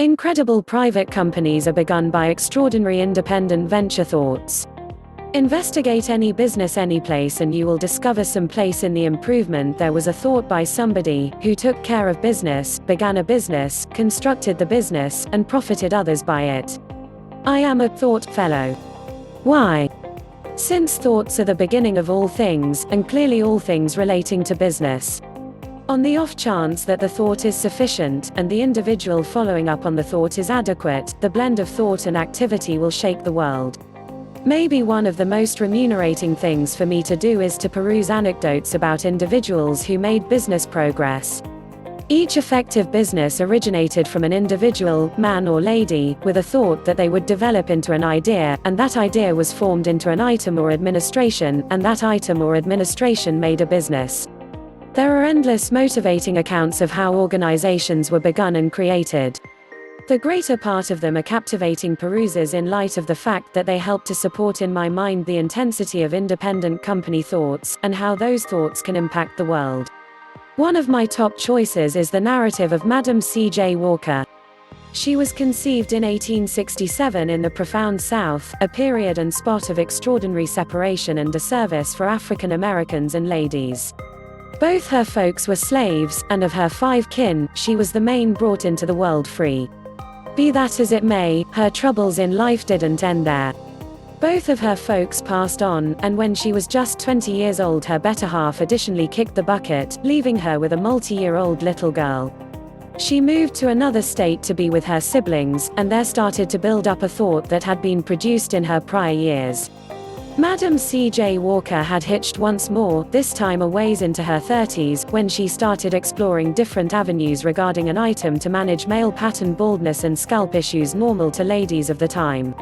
Incredible private companies are begun by extraordinary independent venture thoughts. Investigate any business anyplace and you will discover some place in the improvement there was a thought by somebody who took care of business, began a business, constructed the business, and profited others by it. I am a thought fellow. Why? Since thoughts are the beginning of all things, and clearly all things relating to business. On the off chance that the thought is sufficient, and the individual following up on the thought is adequate, the blend of thought and activity will shake the world. Maybe one of the most remunerating things for me to do is to peruse anecdotes about individuals who made business progress. Each effective business originated from an individual, man or lady, with a thought that they would develop into an idea, and that idea was formed into an item or administration, and that item or administration made a business. There are endless motivating accounts of how organizations were begun and created. The greater part of them are captivating peruses in light of the fact that they help to support in my mind the intensity of independent company thoughts, and how those thoughts can impact the world. One of my top choices is the narrative of Madam C.J. Walker. She was conceived in 1867 in the profound South, a period and spot of extraordinary separation and disservice for African Americans and ladies. Both her folks were slaves, and of her 5 kin, she was the main brought into the world free. Be that as it may, her troubles in life didn't end there. Both of her folks passed on, and when she was just 20 years old her better half additionally kicked the bucket, leaving her with a multi-year-old little girl. She moved to another state to be with her siblings, and there started to build up a thought that had been produced in her prior years. Madam C.J. Walker had hitched once more, this time a ways into her 30s, when she started exploring different avenues regarding an item to manage male pattern baldness and scalp issues normal to ladies of the time.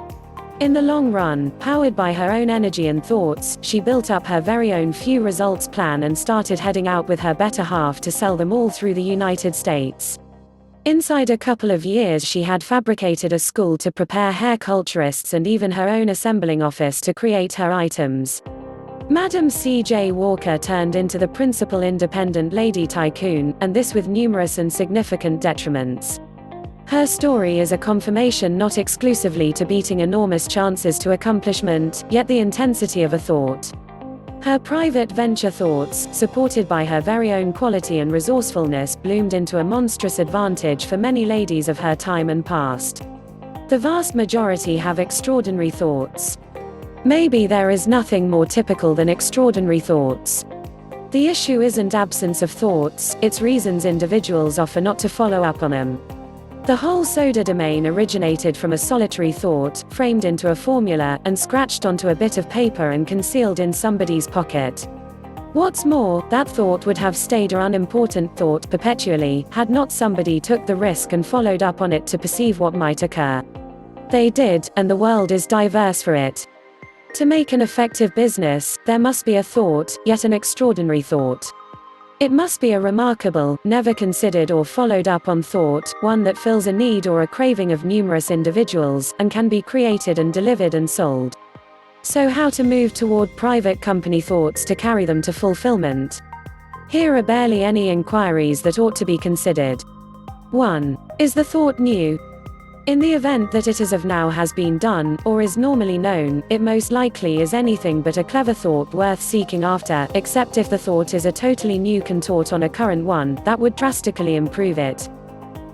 In the long run, powered by her own energy and thoughts, she built up her very own few results plan and started heading out with her better half to sell them all through the United States. Inside a couple of years she had fabricated a school to prepare hair culturists and even her own assembling office to create her items. Madam C.J. Walker turned into the principal independent lady tycoon, and this with numerous and significant detriments. Her story is a confirmation not exclusively to beating enormous chances to accomplishment, yet the intensity of a thought. Her private venture thoughts, supported by her very own quality and resourcefulness, bloomed into a monstrous advantage for many ladies of her time and past. The vast majority have extraordinary thoughts. Maybe there is nothing more typical than extraordinary thoughts. The issue isn't absence of thoughts, it's reasons individuals offer not to follow up on them. The whole soda domain originated from a solitary thought, framed into a formula, and scratched onto a bit of paper and concealed in somebody's pocket. What's more, that thought would have stayed an unimportant thought perpetually, had not somebody took the risk and followed up on it to perceive what might occur. They did, and the world is diverse for it. To make an effective business, there must be a thought, yet an extraordinary thought. It must be a remarkable, never considered or followed up on thought, one that fills a need or a craving of numerous individuals, and can be created and delivered and sold. So how to move toward private company thoughts to carry them to fulfillment? Here are barely any inquiries that ought to be considered. 1. Is the thought new? In the event that it as of now has been done, or is normally known, it most likely is anything but a clever thought worth seeking after, except if the thought is a totally new contort on a current one, that would drastically improve it.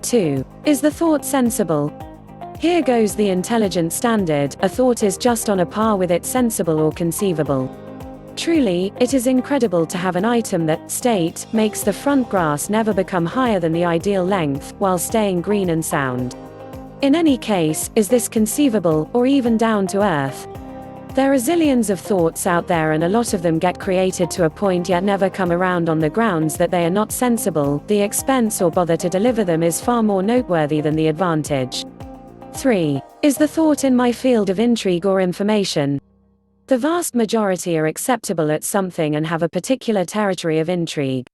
2. Is the thought sensible? Here goes the intelligent standard, a thought is just on a par with it sensible or conceivable. Truly, it is incredible to have an item that, state, makes the front grass never become higher than the ideal length, while staying green and sound. In any case, is this conceivable, or even down to earth? There are zillions of thoughts out there and a lot of them get created to a point yet never come around on the grounds that they are not sensible. The expense or bother to deliver them is far more noteworthy than the advantage. 3. Is the thought in my field of intrigue or information? The vast majority are acceptable at something and have a particular territory of intrigue.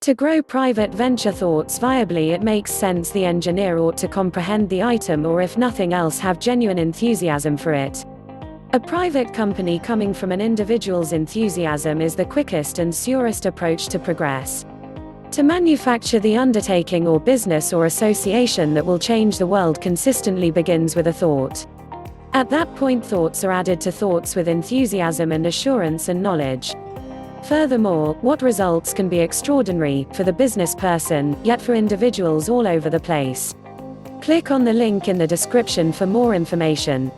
To grow private venture thoughts viably, it makes sense the engineer ought to comprehend the item or if nothing else have genuine enthusiasm for it. A private company coming from an individual's enthusiasm is the quickest and surest approach to progress. To manufacture the undertaking or business or association that will change the world consistently begins with a thought. At that point, thoughts are added to thoughts with enthusiasm and assurance and knowledge. Furthermore, what results can be extraordinary, for the business person, yet for individuals all over the place. Click on the link in the description for more information.